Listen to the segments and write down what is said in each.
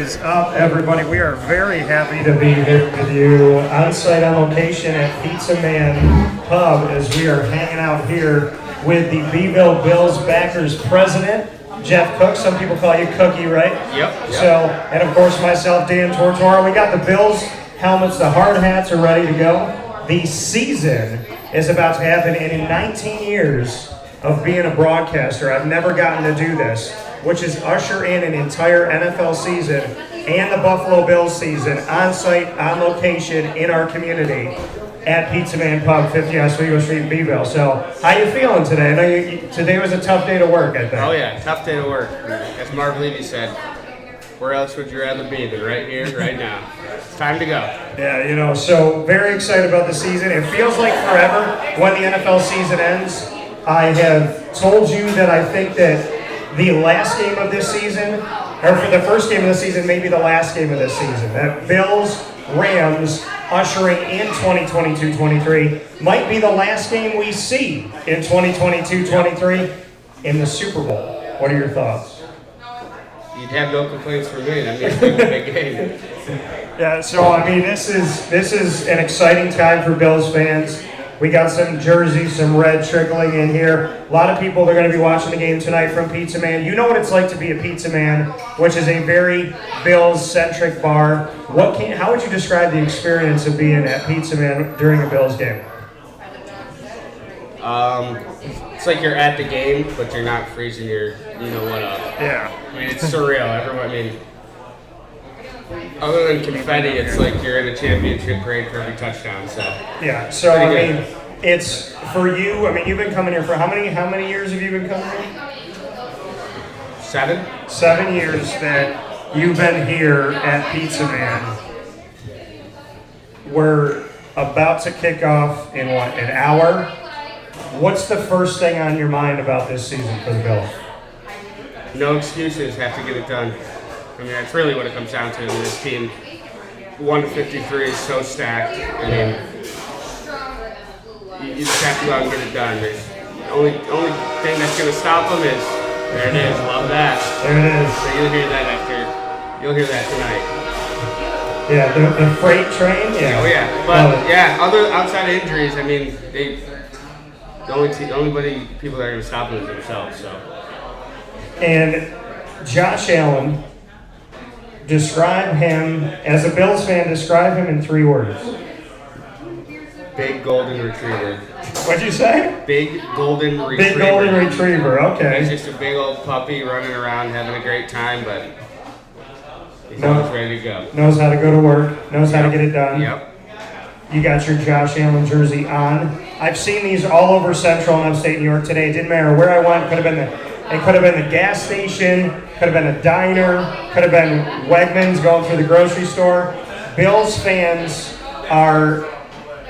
is up, everybody? We are very happy to be here with you on site on location at Pizza Man Pub as we are hanging out here with the BVille Bills backers president, Jeff Cook. Some people call you Cookie, right? Yep. So, and of course myself, Dan Tortora. We got the Bills helmets, the hard hats are ready to go. The season is about to happen, and in 19 years of being a broadcaster, I've never gotten to do this, which is usher in an entire NFL season and the Buffalo Bills season on site, on location, in our community at Pizza Man Pub, 50 Oswego St, BVille. So, how you feeling today? I know today was a tough day to work, I think. Oh yeah, tough day to work. As Marv Levy said, where else would you rather be than right here, right now? It's time to go. Yeah, so very excited about the season. It feels like forever when the NFL season ends. I have told you that I think that the last game of this season, or for the first game of the season, maybe the last game of this season, that Bills-Rams ushering in 2022-23 might be the last game we see in 2022-23 in the Super Bowl. What are your thoughts? You'd have no complaints from me. That means it's a big game. Yeah, so I mean, this is an exciting time for Bills fans. We got some jerseys, some red trickling in here. A lot of people are going to be watching the game tonight from Pizza Man. You know what it's like to be a Pizza Man, which is a very Bills-centric bar. How would you describe the experience of being at Pizza Man during a Bills game? It's like you're at the game, but you're not freezing your, what up. Yeah. I mean, it's surreal. Other than confetti, it's like you're in a championship parade for every touchdown. So yeah. So I mean, it's for you. I mean, you've been coming here for how many years have you been coming here? 7. 7 years that you've been here at Pizza Man. We're about to kick off in what, an hour? What's the first thing on your mind about this season for the Bills? No excuses. Have to get it done. I mean, that's really what it comes down to. This team, 1-53 is so stacked. I mean, you just have to go out and get it done. The only thing that's going to stop them is, there it is, love that. There it is. So you'll hear that tonight. Yeah, the freight train, yeah. Oh yeah, but outside of injuries, I mean, the only people that are going to stop them is themselves. So. And Josh Allen, describe him, as a Bills fan, describe him in 3 words. Big golden retriever. What'd you say? Big golden retriever. Big golden retriever, okay. He's just a big old puppy running around having a great time, but he's always ready to go. Knows how to go to work, knows how to get it done. Yep. You got your Josh Allen jersey on. I've seen these all over Central and upstate New York today. It didn't matter where I went. It could have been the gas station, could have been a diner, could have been Wegmans going through the grocery store. Bills fans are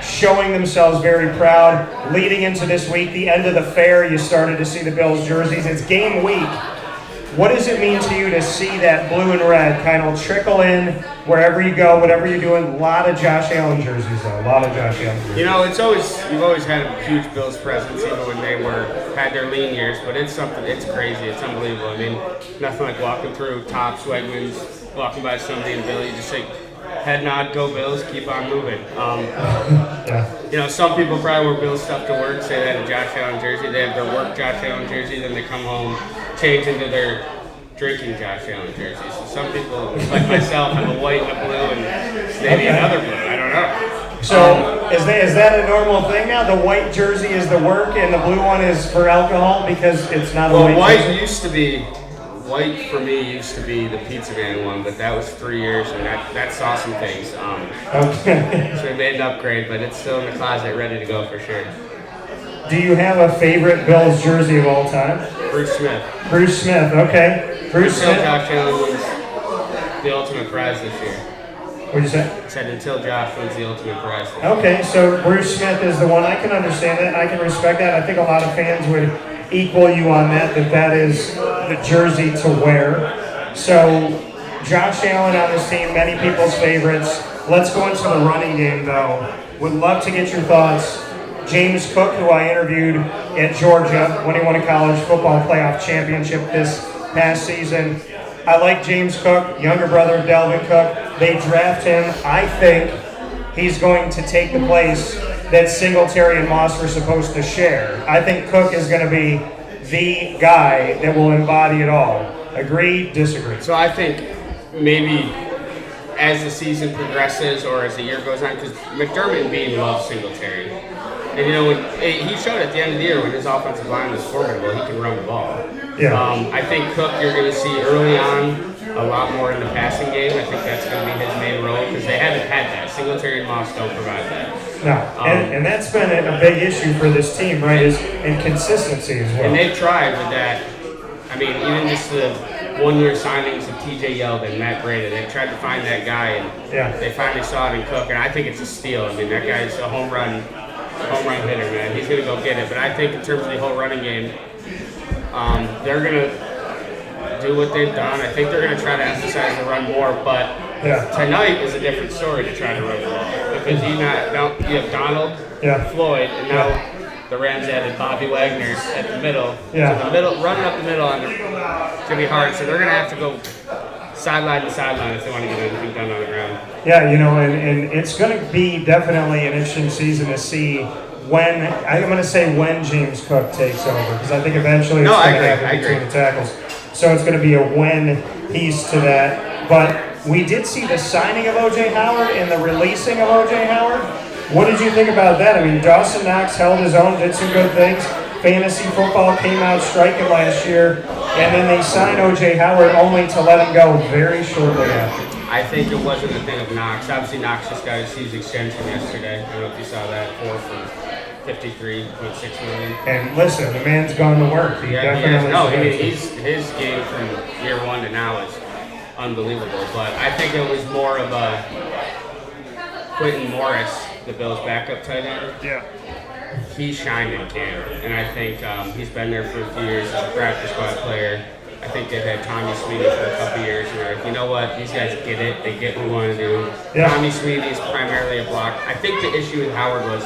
showing themselves very proud. Leading into this week, the end of the fair, you started to see the Bills jerseys. It's game week. What does it mean to you to see that blue and red kind of trickle in wherever you go, whatever you're doing? A lot of Josh Allen jerseys, though. A lot of Josh Allen jerseys. You've always had a huge Bills presence, even when they had their lean years. But it's crazy. It's unbelievable. I mean, nothing like walking through Tops, Wegmans, walking by somebody in Billy, just like head nod, go Bills, keep on moving. Some people probably wear Bills stuff to work, say they had a Josh Allen jersey. They have their work Josh Allen jersey, then they come home, change into their drinking Josh Allen jerseys. So some people, like myself, have a white and a blue and maybe another blue. I don't know. So is that a normal thing now? The white jersey is the work and the blue one is for alcohol because it's not a white jersey? White for me used to be the Pizza Man one, but that was 3 years, and that saw some things. Okay. So we made an upgrade, but it's still in the closet, ready to go for sure. Do you have a favorite Bills jersey of all time? Bruce Smith. Bruce Smith, okay. Bruce Smith. Until Josh Allen wins the ultimate prize this year. What'd you say? I said until Josh wins the ultimate prize. Okay, so Bruce Smith is the one. I can understand that. I can respect that. I think a lot of fans would equal you on that is the jersey to wear. So Josh Allen on this team, many people's favorites. Let's go into the running game, though. Would love to get your thoughts. James Cook, who I interviewed at Georgia when he won a college football playoff championship this past season, I like James Cook, younger brother of Dalvin Cook. They draft him. I think he's going to take the place that Singletary and Moss were supposed to share. I think Cook is going to be the guy that will embody it all. Agree, disagree? So I think maybe as the season progresses or as the year goes on, because McDermott and Bean love Singletary. And he showed at the end of the year when his offensive line was formidable, he can run the ball. Yeah. I think Cook you're going to see early on a lot more in the passing game. I think that's going to be his main role because they haven't had that. Singletary and Moss don't provide that. No, and that's been a big issue for this team, right, is inconsistency as well. And they've tried with that. I mean, even just the one-year signings of T.J. Yeldon, Matt Breida, they tried to find that guy, and they finally saw it in Cook, and I think it's a steal. I mean, that guy's a home run hitter, man. He's going to go get it. But I think in terms of the whole running game, they're going to do what they've done. I think they're going to try to emphasize the run more, but tonight is a different story to try to run the ball because you have Donald, Floyd, and now the Rams added Bobby Wagner at the middle. So running up the middle, and it's going to be hard. So they're going to have to go sideline to sideline if they want to get anything done on the ground. Yeah, and it's going to be definitely an interesting season to see when, I'm going to say when James Cook takes over, because I think eventually it's going to happen between the tackles. So it's going to be a when piece to that. But we did see the signing of O.J. Howard and the releasing of O.J. Howard. What did you think about that? I mean, Dawson Knox held his own, did some good things. Fantasy football came out striking last year, and then they signed O.J. Howard only to let him go very shortly after. I think it wasn't a thing of Knox. Obviously, Knox just got his huge extension yesterday. I don't know if you saw that, 4 for $53.6 million. And listen, the man's gone to work. His game from year one to now is unbelievable. But I think it was more of a Quentin Morris, the Bills' backup tight end. Yeah. He shined in camp, and I think he's been there for a few years as a practice squad player. I think they've had Tommy Sweeney for a couple years, and they're like, you know what, these guys get it. They get what we want to do. Yeah. Tommy Sweeney is primarily a block. I think the issue with Howard was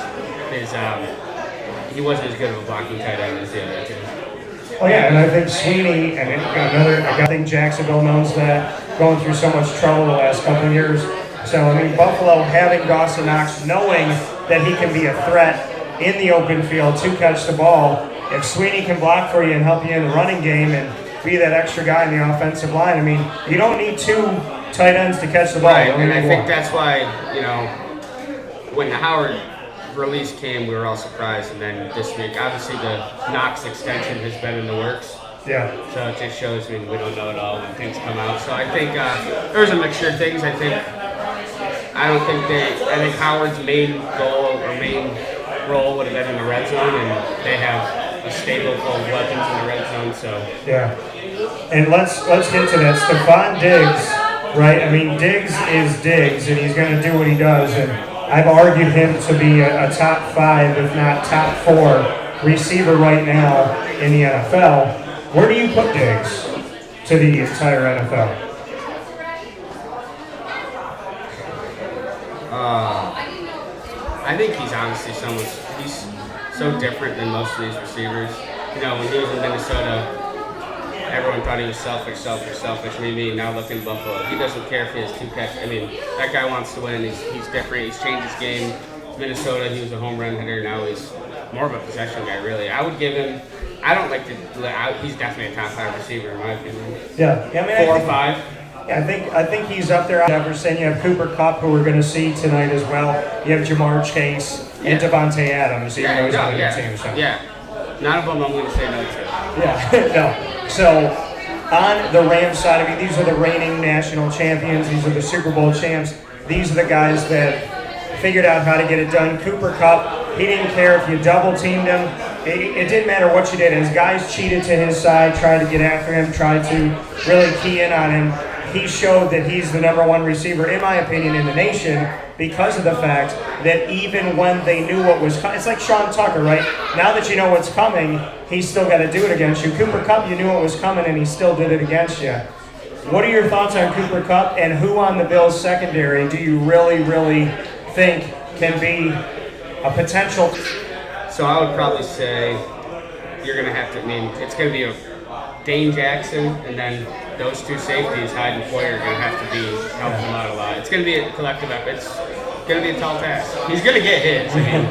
he wasn't as good of a blocking tight end as the other two. Oh yeah, and I think Sweeney and I think Jacksonville knows that, going through so much trouble the last couple of years. So I mean, Buffalo having Dawson Knox, knowing that he can be a threat in the open field to catch the ball. If Sweeney can block for you and help you in the running game and be that extra guy in the offensive line, I mean, you don't need 2 tight ends to catch the ball. Right, and I think that's why, when the Howard release came, we were all surprised. And then this week, obviously the Knox extension has been in the works. Yeah. So it just shows me we don't know it all when things come out. So I think there's a mixture of things. I think Howard's main goal or main role would have been in the red zone, and they have a stable full of weapons in the red zone. So yeah. And let's get to that. Stephon Diggs, right? I mean, Diggs is Diggs, and he's going to do what he does. And I've argued him to be a top 5, if not top 4 receiver right now in the NFL. Where do you put Diggs to the entire NFL? I think he's honestly he's so different than most of these receivers. When he was in Minnesota, everyone thought he was selfish. Maybe now look in Buffalo. He doesn't care if he has 2 catches. I mean, that guy wants to win. He's different. He's changed his game. Minnesota, he was a home run hitter. Now he's more of a possession guy, really. I would give him, he's definitely a top 5 receiver in my opinion. Yeah. I mean, 4 or 5. Yeah, I think he's up there. Jefferson, you have Cooper Kupp, who we're going to see tonight as well. You have Jamar Chase and Devontae Adams. Even though he's on the team. So. Yeah. None of them I'm going to say no to. Yeah, no. So on the Rams side, I mean, these are the reigning national champions. These are the Super Bowl champs. These are the guys that figured out how to get it done. Cooper Kupp, he didn't care if you double teamed him. It didn't matter what you did. His guys cheated to his side, tried to get after him, tried to really key in on him. He showed that he's the number 1 receiver, in my opinion, in the nation because of the fact that even when they knew what was coming, it's like Sean Tucker, right? Now that you know what's coming, he's still got to do it against you. Cooper Kupp, you knew what was coming, and he still did it against you. What are your thoughts on Cooper Kupp, and who on the Bills secondary do you really, really think can be a potential? So I would probably say you're going to have to, it's going to be Dane Jackson, and then those two safeties, Hyde and Foyer, are going to have to be helping them out a lot. It's going to be a collective effort. It's going to be a tall task. He's going to get his. I mean,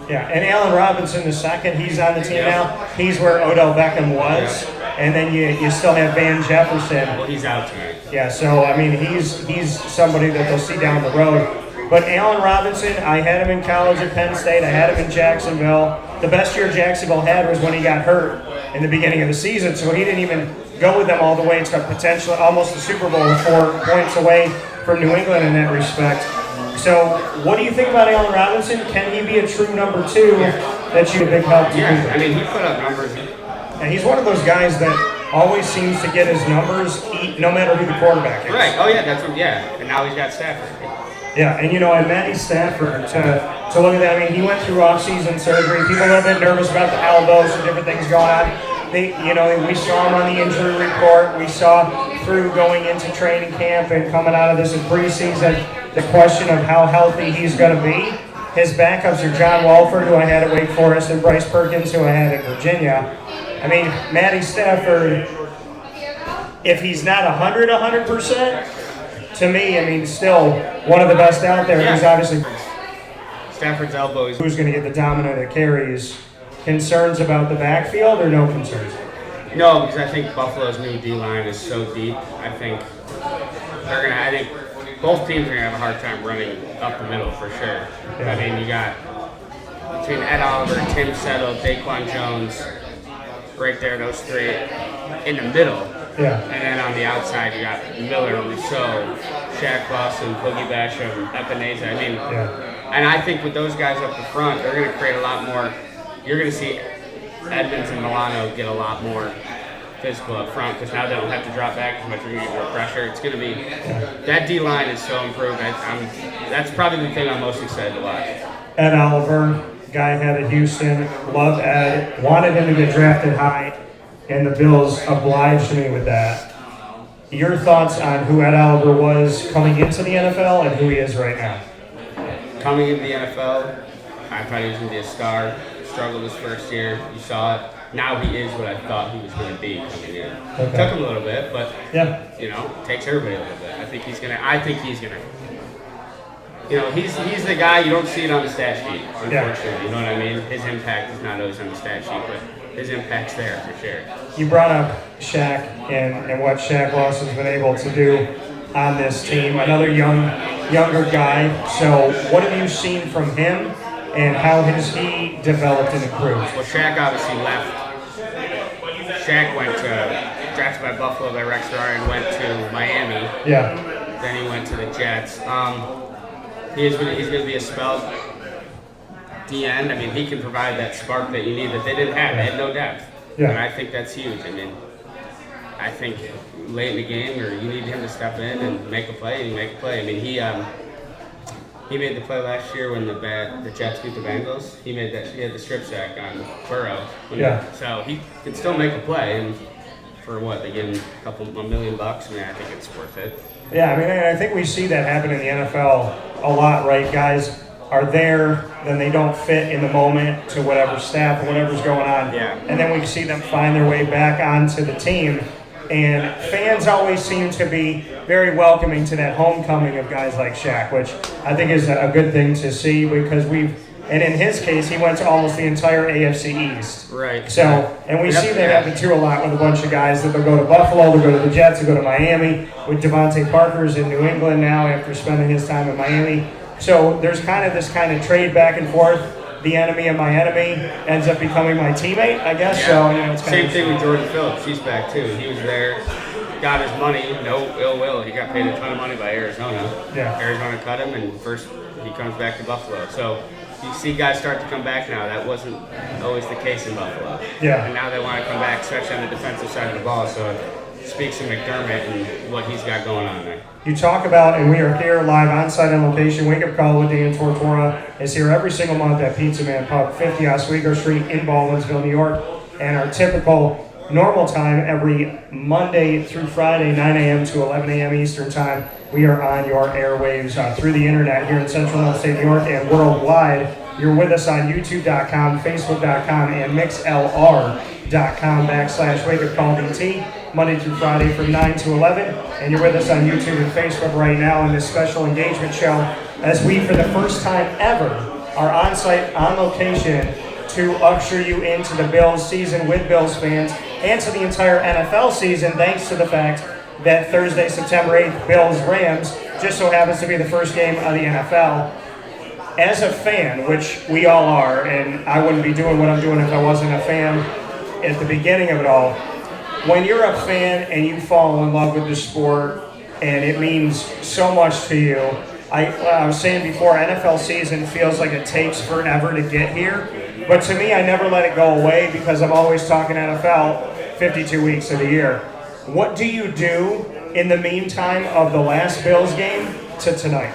yeah, and Allen Robinson II, he's on the team now. He's where Odell Beckham was. And then you still have Van Jefferson. Well, he's out tonight. Yeah, so, I mean, he's somebody that they'll see down the road. But Allen Robinson, I had him in college at Penn State. I had him in Jacksonville. The best year Jacksonville had was when he got hurt in the beginning of the season, so he didn't even go with them all the way. It's got potential, almost the Super Bowl, 4 points away from New England in that respect. So, what do you think about Allen Robinson? Can he be a true number 2 that you a big help to Yeah, I mean, he put up numbers. And he's one of those guys that always seems to get his numbers no matter who the quarterback is. Right. Oh, yeah, that's what, and now he's got Stafford. Yeah, and and Matty Stafford, to look at that, I mean, he went through off-season surgery. People are a bit nervous about the elbows and different things going on. We saw him on the injury report. We saw through going into training camp and coming out of this in preseason, the question of how healthy he's going to be. His backups are John Walford, who I had at Wake Forest, and Bryce Perkins, who I had at Virginia. I mean, Matty Stafford, if he's not 100%, to me, I mean, still one of the best out there. Yeah. He's obviously Stafford's elbows. Who's going to get the dominant that carries? Concerns about the backfield or no concerns? No, because I think Buffalo's new D-line is so deep. I think both teams are going to have a hard time running up the middle for sure. Yeah. I mean, you got between Ed Oliver, Tim Settle, Daquan Jones, right there, those 3 in the middle. Yeah. And then on the outside, you got Miller, Rousseau, Shaq Lawson, Boogie Basham, Epineza. I mean, and I think with those guys up the front, they're going to create a lot more. You're going to see Edmonds and Milano get a lot more physical up front because now they don't have to drop back as much. You're going to get more pressure. It's going to be that D-line is so improved. That's probably the thing I'm most excited to watch. Ed Oliver, guy had at Houston, loved Ed, wanted him to get drafted high, and the Bills obliged me with that. Your thoughts on who Ed Oliver was coming into the NFL and who he is right now? Coming into the NFL, I thought he was going to be a star. Struggled his first year. You saw it. Now he is what I thought he was going to be coming in. Okay. Took him a little bit, but takes everybody a little bit. I think he's gonna. He's the guy you don't see it on the stat sheet. Unfortunately, you know what I mean. His impact is not always on the stat sheet, but his impact's there for sure. You brought up Shaq and what Shaq Lawson's been able to do on this team. Another younger guy. So, what have you seen from him? And how has he developed and improved? Well, Shaq obviously left. Shaq went drafted by Buffalo by Rex Ryan, went to Miami. Yeah. Then he went to the Jets. He's going to be a spell D end. I mean, he can provide that spark that you need that they didn't have. They had no depth. Yeah. And I think that's huge. I mean, I think late in the game, or you need him to step in and make a play, and make a play. I mean, he made the play last year when the Jets beat the Bengals. He had the strip sack on Burrow. So he can still make a play, and for what they give him $1 million. I mean, I think it's worth it. Yeah, I mean, I think we see that happen in the NFL a lot, right? Guys are there, then they don't fit in the moment to whatever staff or whatever's going on. Yeah. And then we see them find their way back onto the team. And fans always seem to be very welcoming to that homecoming of guys like Shaq, which I think is a good thing to see because and in his case, he went to almost the entire AFC East. Right. So, and we see that happen too a lot with a bunch of guys that they'll go to Buffalo, they'll go to the Jets, they'll go to Miami. With Devontae Parker's in New England now after spending his time in Miami. So there's kind of this kind of trade back and forth. The enemy of my enemy ends up becoming my teammate, I guess. Yeah. So, it's kind Same of thing with Jordan Phillips. He's back too. He was there, got his money, no ill will. He got paid a ton of money by Arizona. Yeah. Arizona cut him, and first he comes back to Buffalo. So you see guys start to come back now. That wasn't always the case in Buffalo. Yeah. And now they want to come back, especially on the defensive side of the ball. So it speaks to McDermott and what he's got going on there. You talk about, and we are here live on site on location. Wake Up Call with Dan Tortora is here every single month at Pizza Man Pub, 50 Oswego Street in Baldwinsville, New York. And our typical normal time every Monday through Friday, 9 a.m. to 11 a.m. Eastern Time. We are on your airwaves through the internet here in Central and Upstate New York and worldwide. You're with us on YouTube.com, Facebook.com, and MixLR. youtube.com/WakeUpCallDT, Monday through Friday from 9 to 11. And you're with us on YouTube and Facebook right now in this special engagement show as we, for the first time ever, are on site, on location, to usher you into the Bills season with Bills fans and to the entire NFL season, thanks to the fact that Thursday, September 8th, Bills-Rams just so happens to be the first game of the NFL. As a fan, which we all are, and I wouldn't be doing what I'm doing if I wasn't a fan at the beginning of it all, when you're a fan and you fall in love with the sport and it means so much to you, I was saying before, NFL season feels like it takes forever to get here. But to me, I never let it go away because I'm always talking NFL 52 weeks of the year. What do you do in the meantime of the last Bills game to tonight?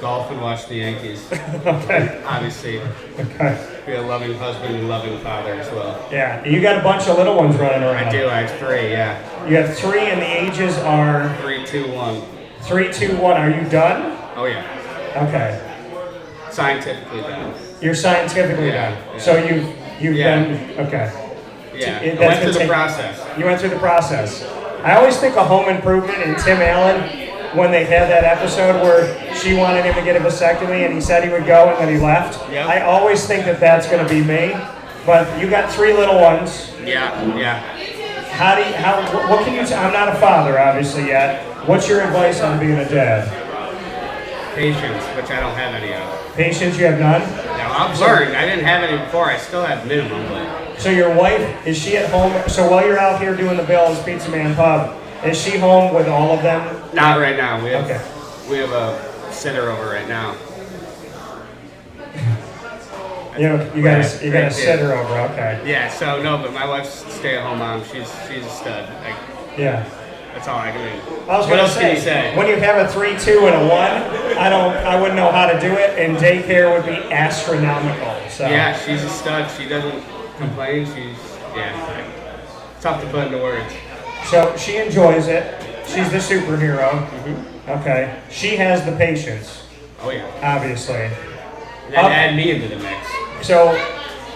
Golf and watch the Yankees. Okay. Obviously. Okay. Be a loving husband and loving father as well. Yeah. You got a bunch of little ones running around. I do. I have 3, yeah. You have 3 and the ages are? 3, 2, 1. 3, 2, 1. Are you done? Oh, yeah. Okay. Scientifically done. You're scientifically done. Yeah. So you've been, okay. Yeah. I went through the process. You went through the process. I always think of Home Improvement and Tim Allen when they had that episode where she wanted him to get a vasectomy and he said he would go and then he left. Yep. I always think that that's going to be me. But you got 3 little ones. Yeah. What can you I'm not a father, obviously, yet. What's your advice on being a dad? Patience, which I don't have any of. Patience, you have none? Now, I've learned. I didn't have any before. I still have minimum, but... So your wife, is she at home? So while you're out here doing the Bills Pizza Man Pub, is she home with all of them? Not right now. We have a sitter over right now. You got a sitter over, okay. Yeah, so no, but my wife's a stay-at-home mom. She's a stud. Yeah. That's all I can do. What else can you say? When you have a 3, 2, and a 1, I wouldn't know how to do it, and daycare would be astronomical. So. Yeah, she's a stud. She doesn't complain. Tough to put into words. So she enjoys it. She's the superhero. Mm-hmm. Okay. She has the patience. Oh yeah. Obviously. And then add me into the mix. So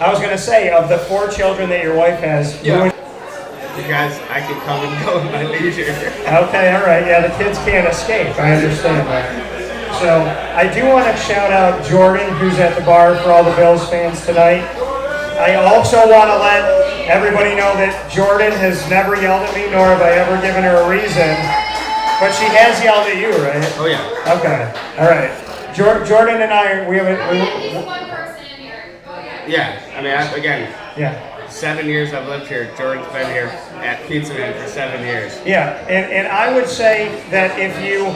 I was gonna say, of the 4 children that your wife has, Because I can come and go in my leisure. Okay, all right. Yeah, the kids can't escape. I understand that. So I do want to shout out Jordan, who's at the bar for all the Bills fans tonight. I also want to let everybody know that Jordan has never yelled at me, nor have I ever given her a reason. But she has yelled at you, right? Oh, yeah. Okay. All right. Jordan and I, we have a... one person in here. Yeah. I mean, again. Yeah. 7 years I've lived here. Jordan's been here at Pizza Man for 7 years. Yeah, and I would say that if you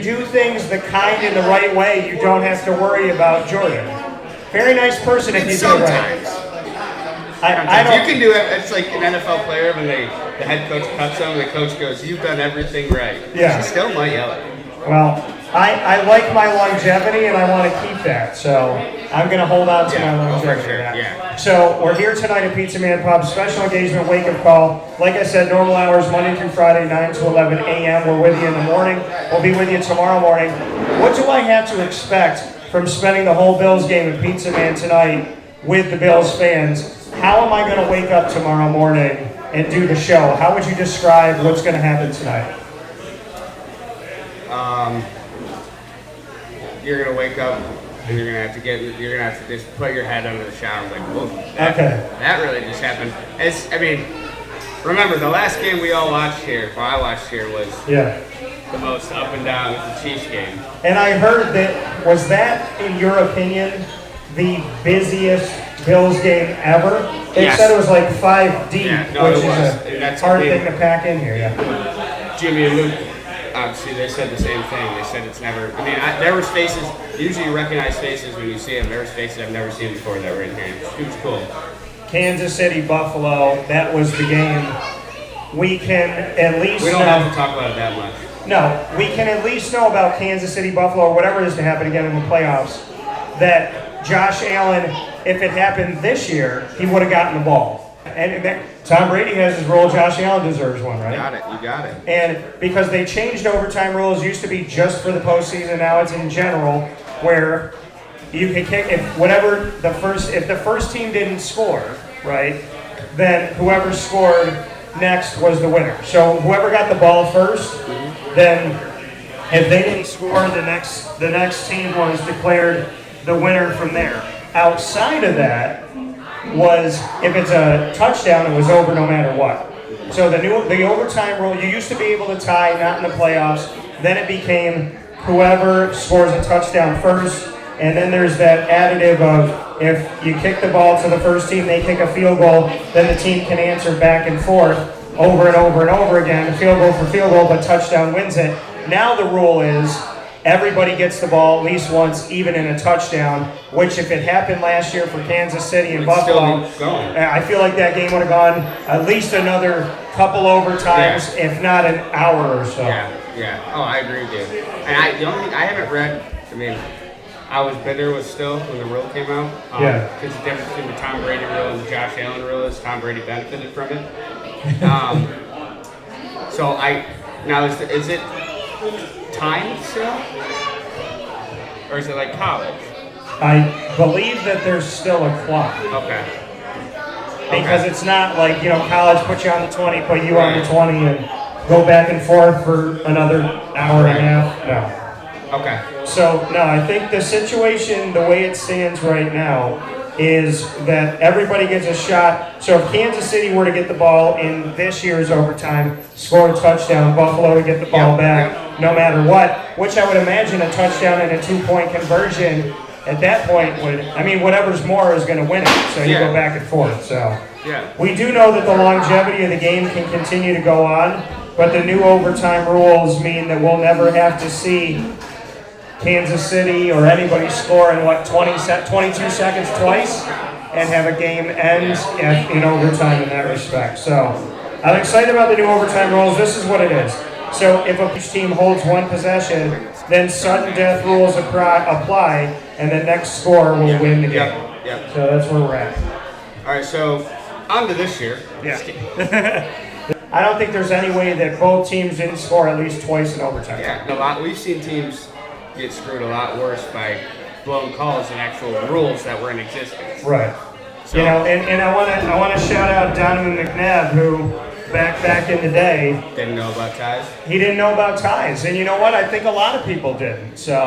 do things the kind and the right way, you don't have to worry about Jordan. Very nice person if you do it right. I don't. You can do it. It's like an NFL player when the head coach cuts them, the coach goes, "You've done everything right." Yeah. She still might yell at you. Well, I like my longevity and I want to keep that, so I'm going to hold on to my longevity. For sure. Yeah. So we're here tonight at Pizza Man Pub, special engagement wake-up call. Like I said, normal hours, Monday through Friday, 9 to 11 a.m. We're with you in the morning. We'll be with you tomorrow morning. What do I have to expect from spending the whole Bills game at Pizza Man tonight with the Bills fans? How am I going to wake up tomorrow morning and do the show? How would you describe what's going to happen tonight? You're gonna wake up and you're gonna have to just put your head under the shower like, whoa. That really just happened. Remember the last game we all watched here, or I watched here, was the most up and down. It was the Chiefs game. And I heard was that, in your opinion, the busiest Bills game ever? They said it was like 5 deep, which is a hard thing to pack in here. Yeah. Jimmy and Luke. Obviously, they said the same thing. They said it's never. I mean, there was faces. Usually, you recognize faces when you see them. There was faces I've never seen before that were in here. It was cool. Kansas City, Buffalo. That was the game. We can at least. We don't have to talk about it that much. No, we can at least know about Kansas City, Buffalo, or whatever is to happen again in the playoffs. That Josh Allen, if it happened this year, he would have gotten the ball. And Tom Brady has his role. Josh Allen deserves one, right? You got it. And because they changed overtime rules, used to be just for the postseason, now it's in general, where you could kick if the first team didn't score, right? Then whoever scored next was the winner. So whoever got the ball first, then if they didn't score, the next team was declared the winner from there. Outside of that was if it's a touchdown, it was over no matter what. So the overtime rule, you used to be able to tie, not in the playoffs. Then it became whoever scores a touchdown first. And then there's that additive of if you kick the ball to the first team, they kick a field goal, then the team can answer back and forth over and over and over again, field goal for field goal, but touchdown wins it. Now the rule is everybody gets the ball at least once, even in a touchdown, which if it happened last year for Kansas City and Buffalo, I feel like that game would have gone at least another couple overtimes, if not an hour or so. Yeah. Oh, I agree with you. And the only thing I haven't read, I was bitter with still when the rule came out. Because the difference between the Tom Brady rule and the Josh Allen rule is Tom Brady benefited from it. Is it timed still? Or is it like college? I believe that there's still a clock. Okay. Because it's not like, college put you on the 20, put you on the 20, and go back and forth for another hour and a half. No. Okay. So, no, I think the situation, the way it stands right now, is that everybody gets a shot. So if Kansas City were to get the ball in this year's overtime, score a touchdown, Buffalo would get the ball back no matter what, which I would imagine a touchdown and a 2-point conversion at that point whatever's more is going to win it. So you go back and forth. So we do know that the longevity of the game can continue to go on, but the new overtime rules mean that we'll never have to see Kansas City or anybody score in 22 seconds twice and have a game end in overtime in that respect. So I'm excited about the new overtime rules. This is what it is. So if a team holds one possession, then sudden death rules apply, and the next score will win the game. Yep. So that's where we're at. All right, so on to this year. I don't think there's any way that both teams didn't score at least twice in overtime. We've seen teams get screwed a lot worse by blown calls than actual rules that were in existence. Right. So, and I want to shout out Donovan McNabb, who back in the day didn't know about ties. He didn't know about ties, and you know what? I think a lot of people didn't. So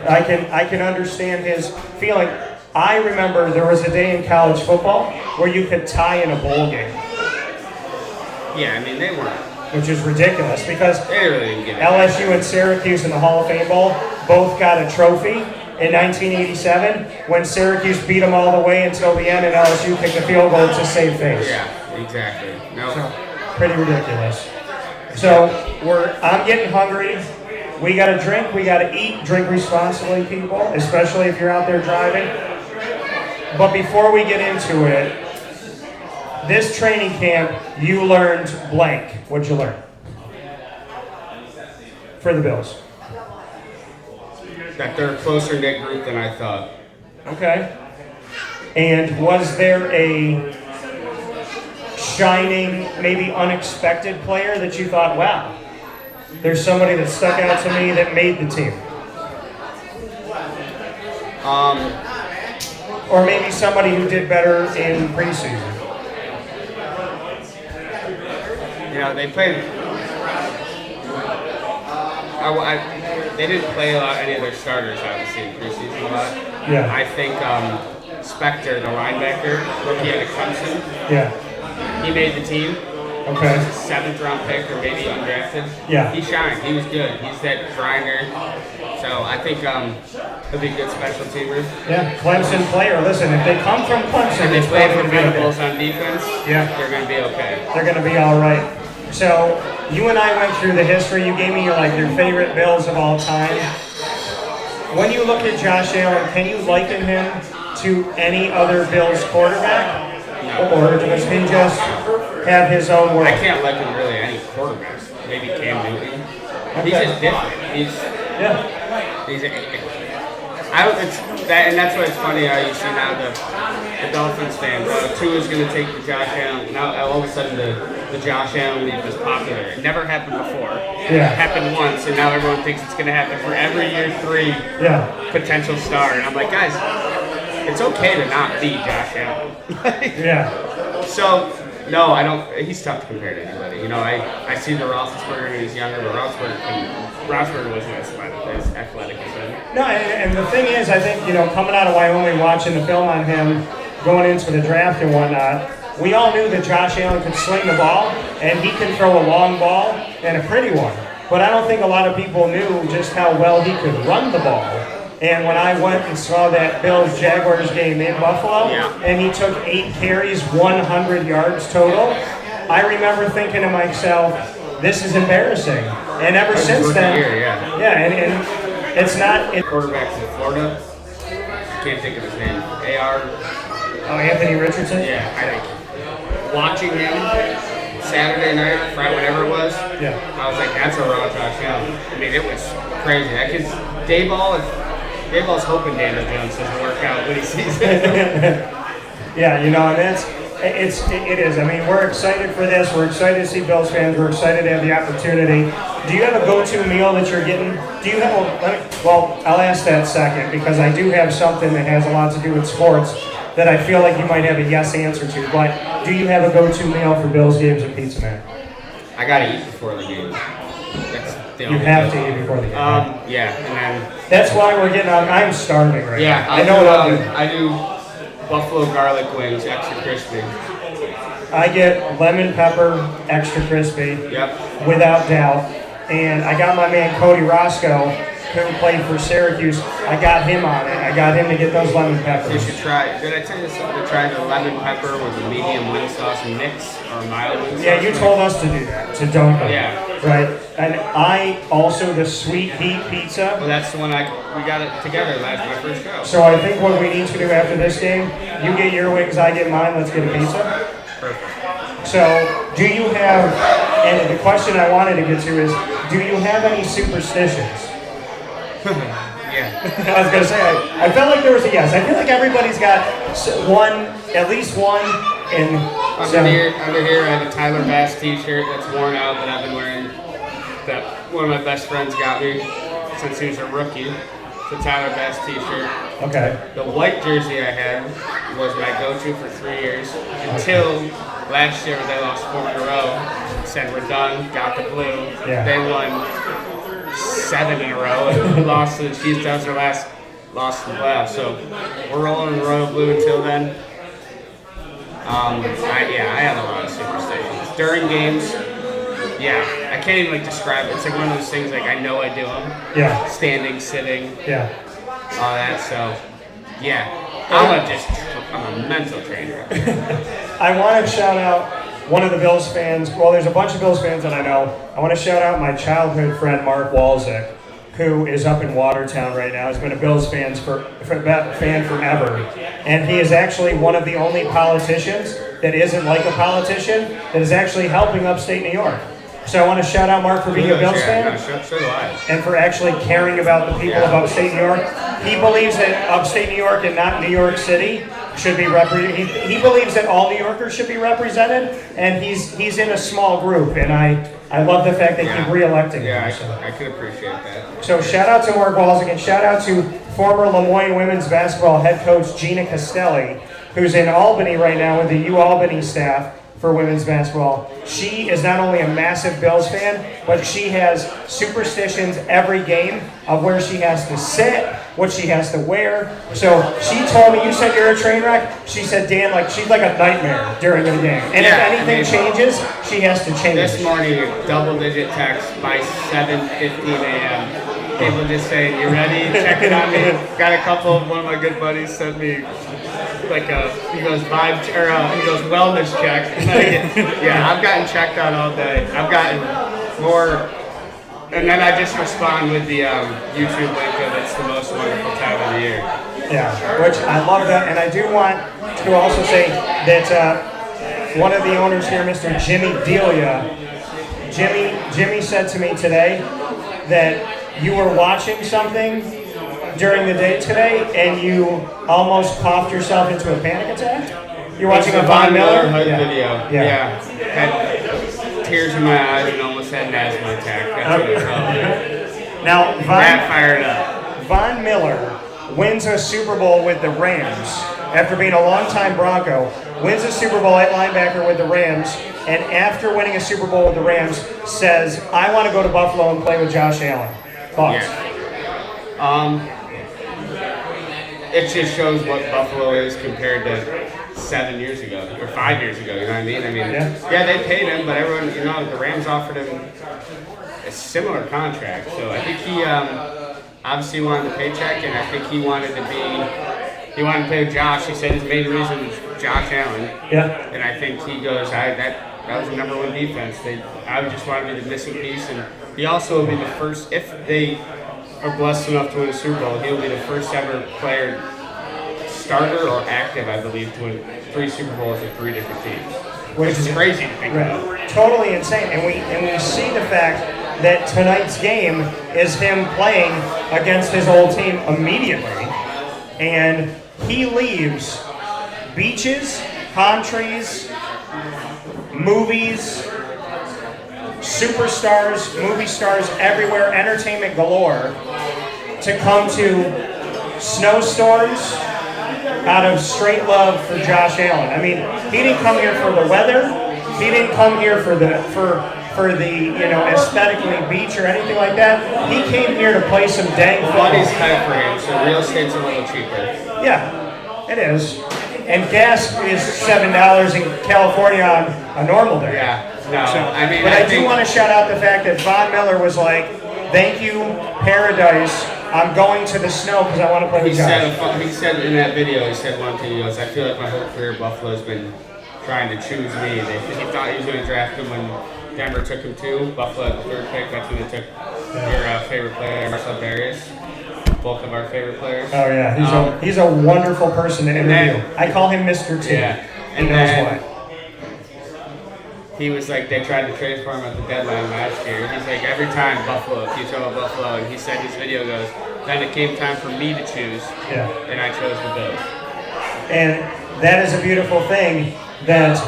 I can understand his feeling. I remember there was a day in college football where you could tie in a bowl game. Yeah, they weren't. Which is ridiculous because they really didn't get it. LSU and Syracuse in the Hall of Fame Bowl both got a trophy in 1987 when Syracuse beat them all the way until the end and LSU kicked a field goal to save face. Yeah, exactly. So, pretty ridiculous. So I'm getting hungry. We got to drink. We got to eat. Drink responsibly, people, especially if you're out there driving. But before we get into it, this training camp, you learned blank. What'd you learn? For the Bills. That they're a closer knit group than I thought. Okay. And was there a shining, maybe unexpected player that you thought, wow, there's somebody that stuck out to me that made the team? Or maybe somebody who did better in preseason? They played. They didn't play any of their starters, obviously, in preseason a lot. Yeah. I think Spector, the linebacker, rookie out of Clemson. He made the team. Okay. He was a 7th-round pick or maybe undrafted. Yeah. He shined. He was good. He's that grinder. So I think he'll be a good special teamer. Yeah, Clemson player. Listen, if they come from Clemson, and they it's play probably for going to be Venables okay. on defense, they're going to be okay. They're going to be all right. So you and I went through the history. You gave me your favorite Bills of all time. When you look at Josh Allen, can you liken him to any other Bills quarterback? No. Or does he just have his own world? I can't liken really any quarterback. Maybe Cam Newton. Okay. He's just different. And that's why it's funny how you see now the Dolphins fans. Tua's going to take the Josh Allen. Now all of a sudden the the Josh Allen lead was popular. It never happened before. Yeah. It happened once, and now everyone thinks it's going to happen for every year 3 potential star. And I'm like, guys, it's okay to not be Josh Allen. Yeah. So, no, I don't. He's tough to compare to anybody. You know, I see the Roethlisberger when he's younger, but Roethlisberger wasn't as athletic as him. No, and the thing is, I think, you know, coming out of Wyoming, watching the film on him, going into the draft and whatnot, we all knew that Josh Allen could sling the ball, and he can throw a long ball and a pretty one. But I don't think a lot of people knew just how well he could run the ball. And when I went and saw that Bills-Jaguars game in Buffalo, and he took 8 carries, 100 yards total, I remember thinking to myself, this is embarrassing. And ever since then, and it's not... Quarterback from Florida, I can't think of his name, Oh, Anthony Richardson? Yeah, I think. Watching him Saturday night, Friday, whatever it was, I was like, that's a raw Josh Allen. I mean, it was crazy. That kid's Dayball's hoping Daniel Jones doesn't work out when he sees it. Yeah, you know, and it is. I mean, we're excited for this. We're excited to see Bills fans. We're excited to have the opportunity. Do you have a go-to meal that you're getting? Do you have? Well, I'll ask that second because I do have something that has a lot to do with sports that I feel like you might have a yes answer to. But do you have a go-to meal for Bills games at Pizza Man? I gotta eat before the game. You have to eat before the game. Yeah, and then that's why we're getting out. I'm starving right now. I know. I do buffalo garlic wings, extra crispy. I get lemon pepper, extra crispy. Yep. Without doubt. And I got my man Cody Roscoe, who played for Syracuse. I got him on it. I got him to get those lemon peppers. You should try. Did I tell you something? To try the lemon pepper with a medium wing sauce mix or a mild wing sauce? Yeah, you told us to do that, to dunk them. Yeah. Right. And I also, the sweet heat pizza. Well, that's the one we got it together my first show. So I think what we need to do after this game, you get your wings, I get mine, let's get a pizza. Perfect. So, do you have, and the question I wanted to get to is, do you have any superstitions? Yeah. I was going to say, I felt like there was a yes. I feel like everybody's got one, at least one. Under here, I have a Tyler Bass t-shirt that's worn out that I've been wearing, that one of my best friends got me since he was a rookie. It's a Tyler Bass t-shirt. Okay. The white jersey I had was my go-to for 3 years until last year when they lost 4 in a row. Said we're done, got the blue. Yeah. They won 7 in a row and lost to the Chiefs. That was their last loss in the playoffs. So we're rolling in royal blue until then. I have a lot of superstitions. During games, I can't even describe it. It's like one of those things I know I do them. Yeah. Standing, sitting. Yeah. All that. So, I'm a mental trainer. I want to shout out one of the Bills fans. Well, there's a bunch of Bills fans that I know. I want to shout out my childhood friend Mark Walczyk, who is up in Watertown right now. He's been a Bills fan forever. And he is actually one of the only politicians that isn't like a politician that is actually helping upstate New York. So I want to shout out Mark for being a Bills fan. So do I. And for actually caring about the people of upstate New York. He believes that upstate New York and not New York City should be represented. He believes that all New Yorkers should be represented, and he's in a small group. And I love the fact that he's re-electing him. I could appreciate that. So shout out to Mark Walczyk and shout out to former Lemoyne women's basketball head coach Gina Castelli, who's in Albany right now with the UAlbany staff for women's basketball. She is not only a massive Bills fan, but she has superstitions every game of where she has to sit, what she has to wear. So she told me, you said you're a train wreck? She said, Dan, she's like a nightmare during the game. And if anything changes, she has to change. This morning, a double-digit text by 7:15 a.m. People just saying, you ready? Checking on me. Got a couple, one of my good buddies sent me he goes wellness check. I've gotten checked on all day. I've gotten more, and then I just respond with the YouTube link of it's the most wonderful time of the year. Yeah, which I love that, and I do want to also say that one of the owners here, Mr. Jimmy Delia, Jimmy said to me today that you were watching something during the day today, and you almost coughed yourself into a panic attack? You're watching a Von Miller video. Yeah. tears in my eyes and almost had an asthma attack. That's what it felt like. Now, That fired up. Von Miller wins a Super Bowl with the Rams after being a longtime Bronco, wins a Super Bowl at linebacker with the Rams, and after winning a Super Bowl with the Rams, says, I want to go to Buffalo and play with Josh Allen. Thoughts? Yeah. It just shows what Buffalo is compared to 7 years ago or 5 years ago. You know what I mean? Yeah, they paid him, but everyone, the Rams offered him a similar contract. So I think he obviously wanted the paycheck, and I think he wanted to play with Josh. He said his main reason was Josh Allen. Yeah. And I think he goes, that was the number one defense. I just want to be the missing piece, and he also will be the first, if they are blessed enough to win a Super Bowl, he'll be the first ever player, starter or active, I believe, to win 3 Super Bowls with 3 different teams. Which is crazy to think about. Totally insane. And we see the fact that tonight's game is him playing against his old team immediately. And he leaves beaches, palm trees, movies, superstars, movie stars everywhere, entertainment galore, to come to snowstorms out of straight love for Josh Allen. I mean, he didn't come here for the weather. He didn't come here for the aesthetically beach or anything like that. He came here to play some dang football. Money's tight for him, so real estate's a little cheaper. Yeah, it is. And gas is $7 in California on a normal day. Yeah, no, But I do want to shout out the fact that Von Miller was like, thank you, paradise. I'm going to the snow because I want to play with Josh. He said in that video, he said one thing, he goes, I feel like my whole career Buffalo's been trying to choose me. He thought he was going to draft him when Denver took him too. Buffalo at the 3rd pick, that's when they took your favorite player, Marcel Darius. Both of our favorite players. Oh yeah, he's a wonderful person to interview. I call him Mr. T. Yeah, and he knows why. He was like, they tried to trade for him at the deadline last year. He's like, every time Buffalo, keeps talking about Buffalo, and he said his video goes, then it came time for me to choose, and I chose the Bills. And that is a beautiful thing that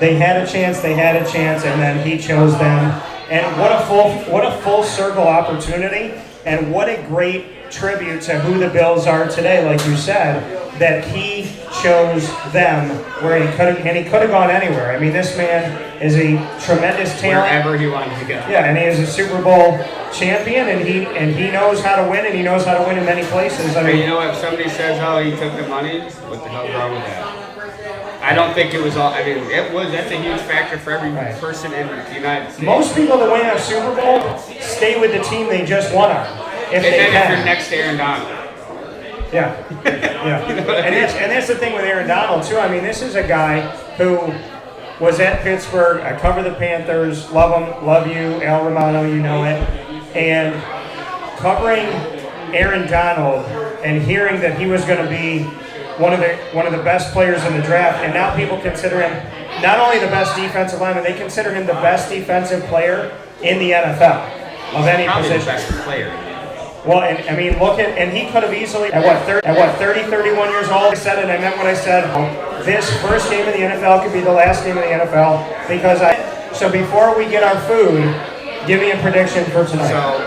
they had a chance, and then he chose them. And what a full circle opportunity, and what a great tribute to who the Bills are today, like you said, that he chose them where he could have gone anywhere. I mean, this man is a tremendous talent. Wherever he wanted to go. Yeah, and he is a Super Bowl champion, and he knows how to win, and he knows how to win in many places. I mean, you know what? If somebody says, "Oh, he took the money," what the hell's wrong with that? I don't think it was all. I mean, that's a huge factor for every person in the United States. Most people that win a Super Bowl stay with the team they just won on. If you're next to Aaron Donald. Yeah. And that's the thing with Aaron Donald too. I mean, this is a guy who was at Pittsburgh. I cover the Panthers. Love him. Love you, Al Romano. You know it. And covering Aaron Donald and hearing that he was going to be one of the best players in the draft, and now people consider him not only the best defensive lineman, they consider him the best defensive player in the NFL of any position. The best player. Well, and I mean, and he could have easily, at 30, 31 years old, I said it, I meant what I said. This first game in the NFL could be the last game in the NFL, so before we get our food, give me a prediction for tonight. So,